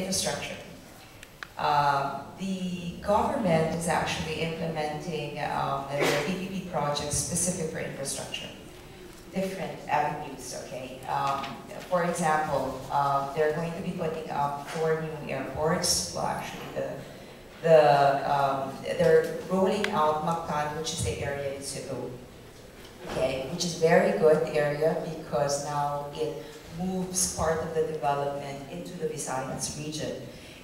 infrastructure. The government is actually implementing their PPP projects specific for infrastructure. Different avenues, okay? For example, they're going to be putting up 4 new airports. Well, actually, they're rolling out Mactan, which is the area in Cebu, okay? Which is very good area because now it moves part of the development into the Visayas region.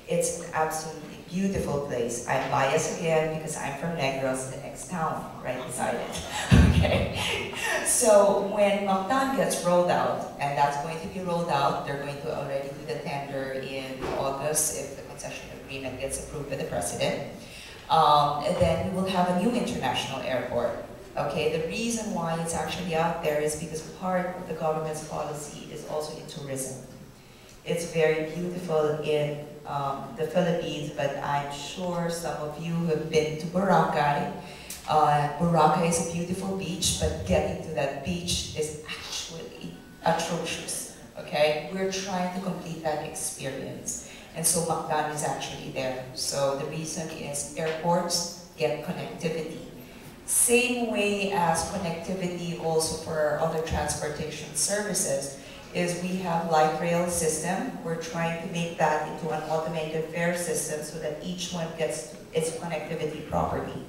It's an absolutely beautiful place. I'm biased again because I'm from Negros, the next town right beside it. Okay. So when Mactan gets rolled out, and that's going to be rolled out, they're going to already do the tender in August if the concession agreement gets approved by the president. And then we will have a new international airport. Okay, the reason why it's actually out there is because part of the government's policy is also in tourism. It's very beautiful in the Philippines, but I'm sure some of you have been to Boracay. Boracay is a beautiful beach, but getting to that beach is actually atrocious, okay? We're trying to complete that experience. And so Mactan is actually there. So the reason is airports get connectivity. Same way as connectivity also for our other transportation services is we have light rail system. We're trying to make that into an automated fare system so that each one gets its connectivity properly.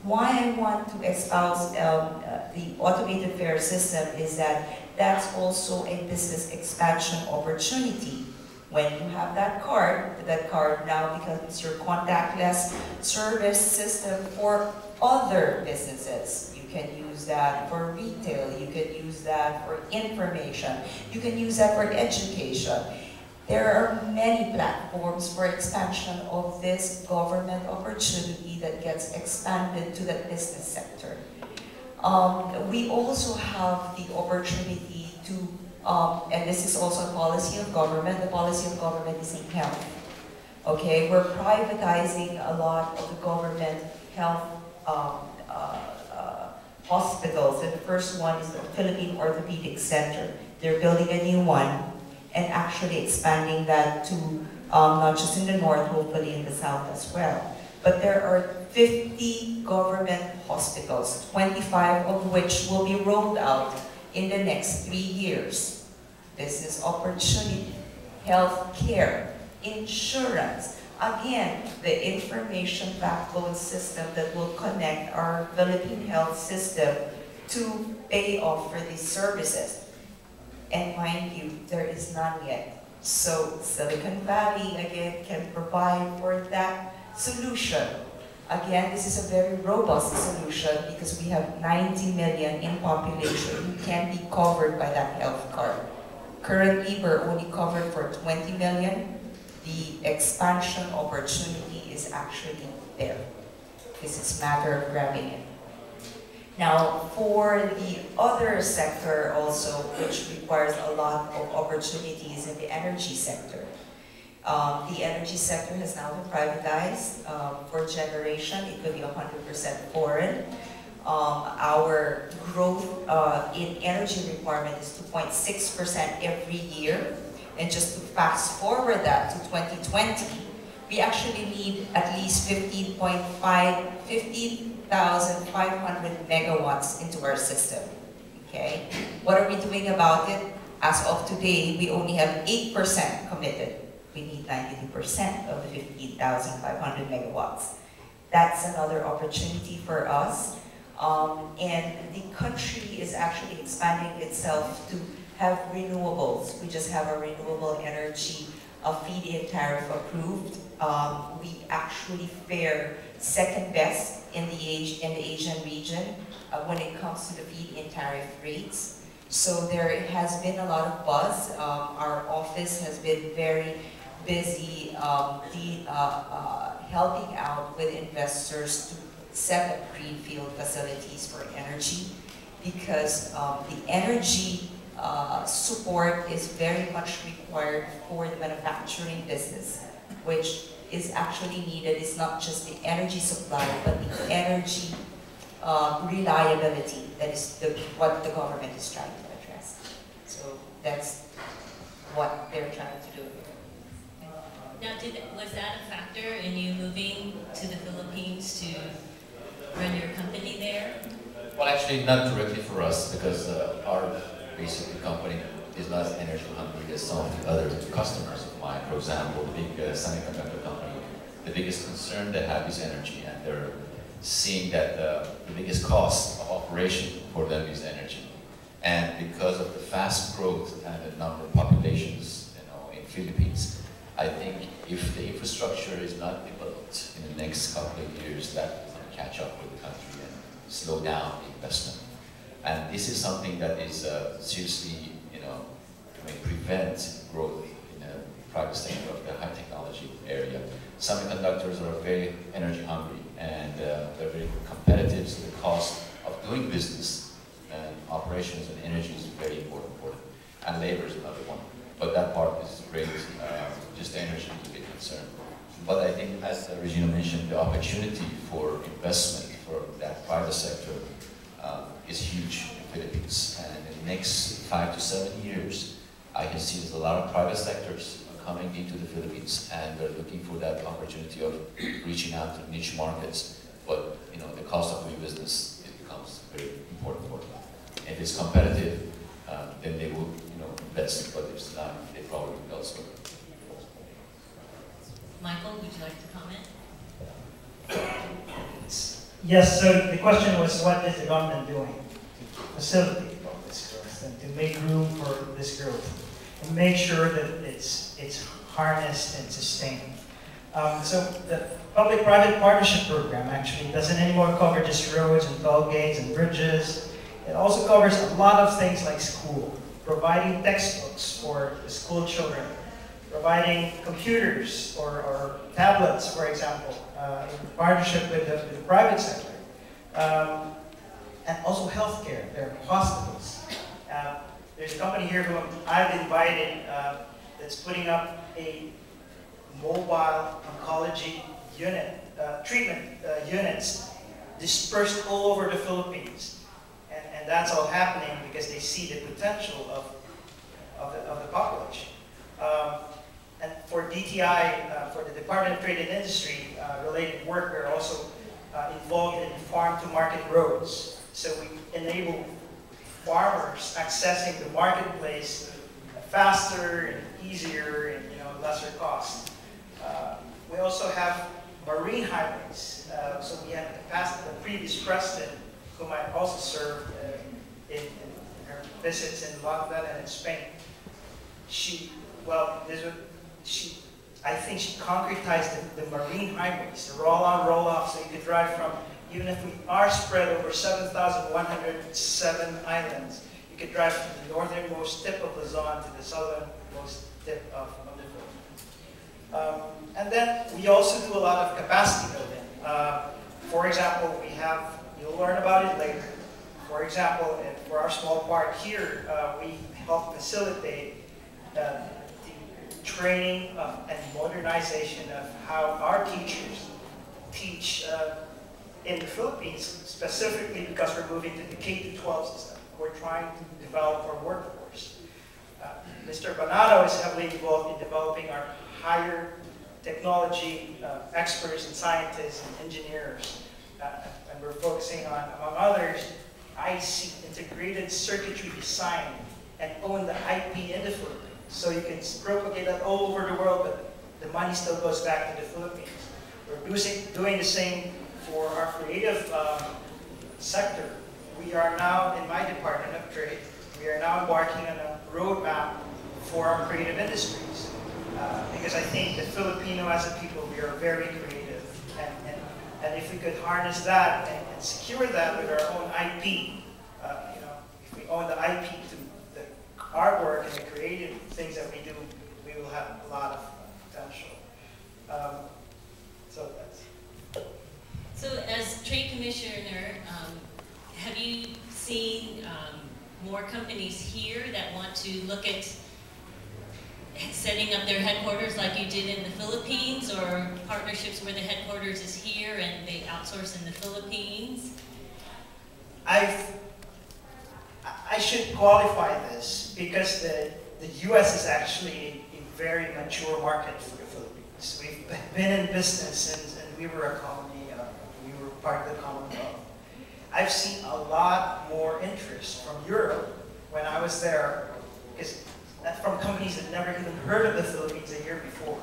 Why I want to espouse the automated fare system is that that's also a business expansion opportunity. When you have that card now becomes your contactless service system for other businesses. You can use that for retail, you can use that for information, you can use that for education. There are many platforms for expansion of this government opportunity that gets expanded to the business sector. We also have the opportunity to, and this is also a policy of government, the policy of government is in health. Okay, we're privatizing a lot of the government health hospitals, and the first one is the Philippine Orthopedic Center. They're building a new one and actually expanding that to not just in the north, hopefully in the south as well. But there are 50 government hospitals, 25 of which will be rolled out in the next 3 years. Business opportunity, health care, insurance. Again, the information backbone system that will connect our Philippine health system to pay off for these services. And mind you, there is none yet. So Silicon Valley, again, can provide for that solution. Again, this is a very robust solution because we have 90 million in population who can be covered by that health card. Currently, we're only covered for 20 million. The expansion opportunity is actually there. This is a matter of grabbing it. Now, for the other sector also, which requires a lot of opportunities in the energy sector. The energy sector has now been privatized for generation. It could be 100% foreign. Our growth in energy requirement is 2.6% every year. And just to fast forward that to 2020, we actually need at least 15,500 megawatts into our system, okay? What are we doing about it? As of today, we only have 8% committed. We need 92% of the 15,500 megawatts. That's another opportunity for us. And the country is actually expanding itself to have renewables. We just have a renewable energy feed-in tariff approved. We actually fare second best in the Asian region when it comes to the feed-in tariff rates. So there has been a lot of buzz. Our office has been very busy helping out with investors to set up greenfield facilities for energy because the energy support is very much required for the manufacturing business, which is actually needed. It's not just the energy supply, but the energy reliability. That is what the government is trying to address. So that's what they're trying to do. Now, was that a factor in you moving to the Philippines to run your company there? Well, actually, not directly for us, because our basic company is not as energy hungry as some of the other customers of mine. For example, the big semiconductor company, the biggest concern they have is energy, and they're seeing that the biggest cost of operation for them is energy. And because of the fast growth and the number of populations, in Philippines, I think if the infrastructure is not developed in the next couple of years, that is going to catch up with the country and slow down the investment. And this is something that is seriously, may prevent growth in the private sector of the high technology area. Semiconductors are very energy hungry, and they're very competitive, so the cost of doing business and operations and energy is very important for them. And labor is another one. But that part is great, just energy is a big concern. But I think, as Regina mentioned, the opportunity for investment for that private sector is huge in the Philippines. And in the next 5 to 7 years, I can see there's a lot of private sectors coming into the Philippines, and they're looking for that opportunity of reaching out to niche markets. But the cost of doing business, it becomes very important for them. If it's competitive, then they will invest. But if it's not, they probably will elsewhere. Michael, would you like to comment? Yes, so the question was, what is the government doing to facilitate all this growth and to make room for this growth and make sure that it's harnessed and sustained? So the public-private partnership program actually doesn't anymore cover just roads and toll gates and bridges. It also covers a lot of things like school, providing textbooks for the school children, providing computers or tablets, for example, in partnership with the private sector. And also healthcare, there are hospitals. There's a company here who I've invited that's putting up a mobile oncology unit, treatment units dispersed all over the Philippines. And that's all happening because they see the potential of the population. And for DTI, for the Department of Trade and Industry related work, we're also involved in farm-to-market roads. So we enable farmers accessing the marketplace faster and easier and lesser cost. We also have marine highways. So we had the previous president, whom I also served in her visits in Latvia and in Spain. I think she concretized the marine highways, the roll-on, roll-off, so you could drive from, even if we are spread over 7,107 islands, you could drive from the northernmost tip of Luzon to the southernmost tip of the Philippines. And then we also do a lot of capacity building. For example, you'll learn about it later. For example, for our small part here, we help facilitate the training and modernization of how our teachers teach in the Philippines, specifically because we're moving to the K-12 system. We're trying to develop our workforce. Mr. Bernardo is heavily involved in developing our higher technology experts and scientists and engineers. And we're focusing on, among others, IC, integrated circuitry design, and own the IP in the Philippines. So you can propagate that all over the world, but the money still goes back to the Philippines. We're doing the same for our creative sector. We are now, in my Department of Trade, we are now embarking on a roadmap for our creative industries. Because I think the Filipino as a people, we are very creative. And if we could harness that and secure that with our own IP, if we own the IP to the artwork and the creative things that we do, we will have a lot of potential. So as Trade Commissioner, have you seen more companies here that want to look at setting up their headquarters like you did in the Philippines, or partnerships where the headquarters is here and they outsource in the Philippines? I should qualify this because the U.S. is actually a very mature market for the Philippines. We've been in business since, and we were a colony, we were part of the Commonwealth. I've seen a lot more interest from Europe when I was there, from companies that never even heard of the Philippines a year before.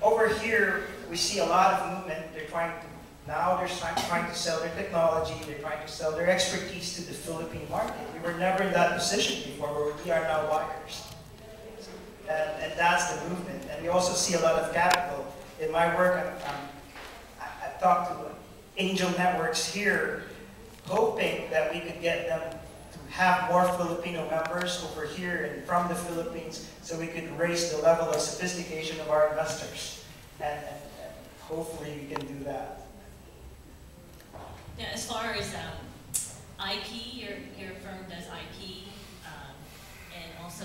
Over here, we see a lot of movement. They're trying to sell their technology, they're trying to sell their expertise to the Philippine market. We were never in that position before, where we are now buyers. And that's the movement. And we also see a lot of capital. In my work, I talked to angel networks here, hoping that we could get them to have more Filipino members over here and from the Philippines, so we could raise the level of sophistication of our investors. And hopefully we can do that. Now, as far as IP, your firm does IP and also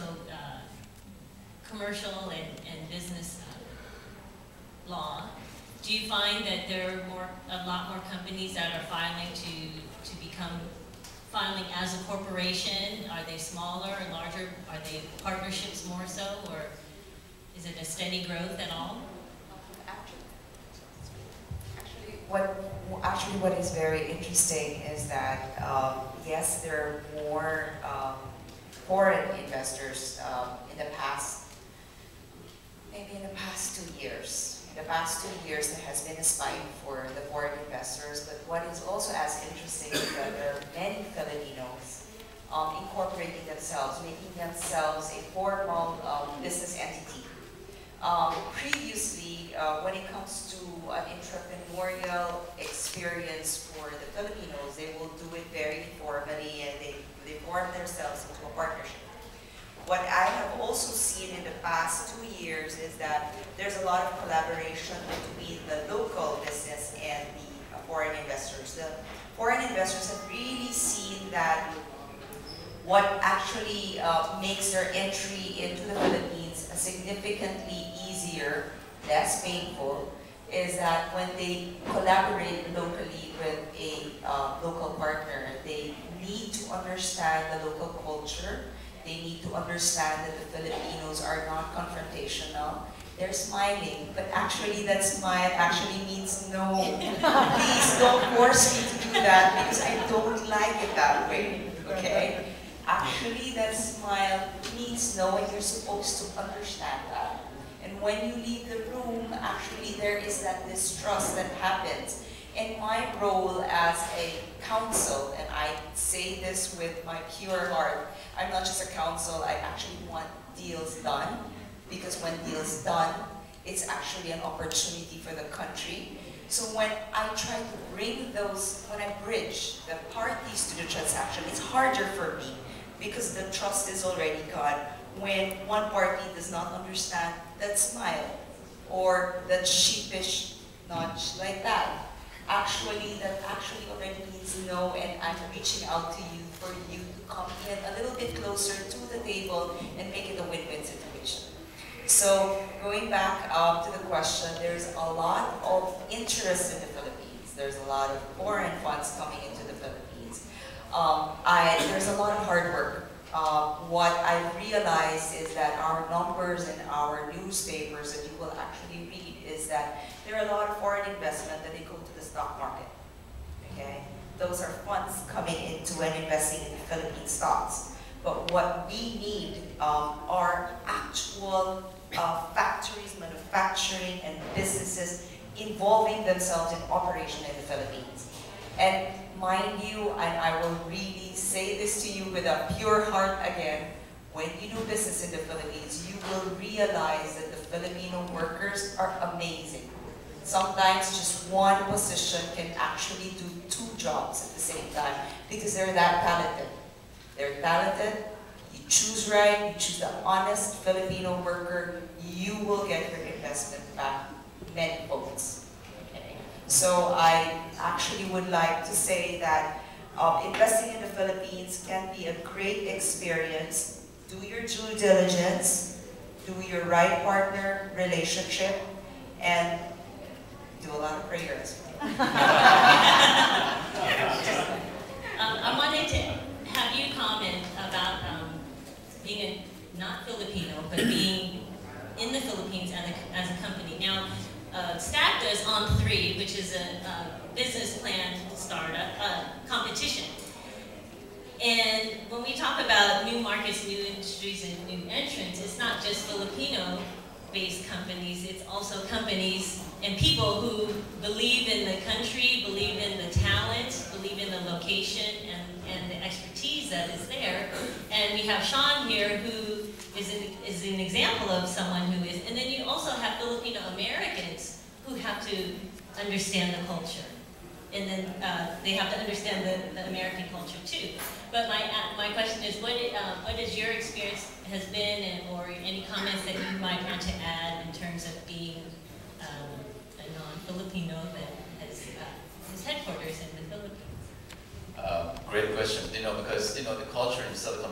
commercial and business law. Do you find that there are a lot more companies that are filing to become filing as a corporation? Are they smaller or larger? Are they partnerships more so, or is it a steady growth at all? Actually, what is very interesting is that, yes, there are more foreign investors in the past, maybe in the past 2 years. In the past 2 years, there has been a spike for the foreign investors, but what is also as interesting is that there are many Filipinos incorporating themselves, making themselves a formal business entity. Previously, when it comes to an entrepreneurial experience for the Filipinos, they will do it very informally and they form themselves into a partnership. What I have also seen in the past 2 years is that there's a lot of collaboration between the local business and the foreign investors. The foreign investors have really seen that what actually makes their entry into the Philippines significantly easier, less painful, is that when they collaborate locally with a local partner, they need to understand the local culture. They need to understand that the Filipinos are not confrontational. They're smiling, but actually that smile actually means no. Please don't force me to do that because I don't like it that way, okay? Actually, that smile means no, and you're supposed to understand that. And when you leave the room, actually there is that distrust that happens. In my role as a counsel, and I say this with my pure heart, I'm not just a counsel, I actually want deals done, because when deals done, it's actually an opportunity for the country. So when I try to bring those, when I bridge the parties to the transaction, it's harder for me because the trust is already gone. When one party does not understand that smile or that sheepish nudge like that, that actually already means no, and I'm reaching out to you for you to come in a little bit closer to the table and make it a win-win situation. So going back to the question, there's a lot of interest in the Philippines. There's a lot of foreign funds coming into the Philippines. There's a lot of hard work. What I realized is that our numbers in our newspapers that you will actually read is that there are a lot of foreign investment that they go to the stock market. Okay, those are funds coming into and investing in the Philippine stocks. But what we need are actual factories, manufacturing, and businesses involving themselves in operation in the Philippines. And mind you, and I will really say this to you with a pure heart again, when you do business in the Philippines, you will realize that the Filipino workers are amazing. Sometimes just one position can actually do 2 jobs at the same time because they're that talented. They're talented, you choose right, you choose the honest Filipino worker, you will get your investment back many folds. Okay? So I actually would like to say that investing in the Philippines can be a great experience. Do your due diligence, do your right partner relationship, and do a lot of prayers. I wanted to have you comment about being not Filipino, but being in the Philippines as a company. Now, STACTA is on 3, which is a business plan startup competition. And when we talk about new markets, new industries, and new entrants, it's not just Filipino-based companies, it's also companies and people who believe in the country, believe in the talent, believe in the location and the expertise that is there. And we have Sean here who is an example of someone who is, and then you also have Filipino Americans who have to understand the culture. And then they have to understand the American culture too. But my question is, what is your experience has been, or any comments that you might want to add in terms of being a non-Filipino that has his headquarters in the Philippines? Great question. Because the culture in Silicon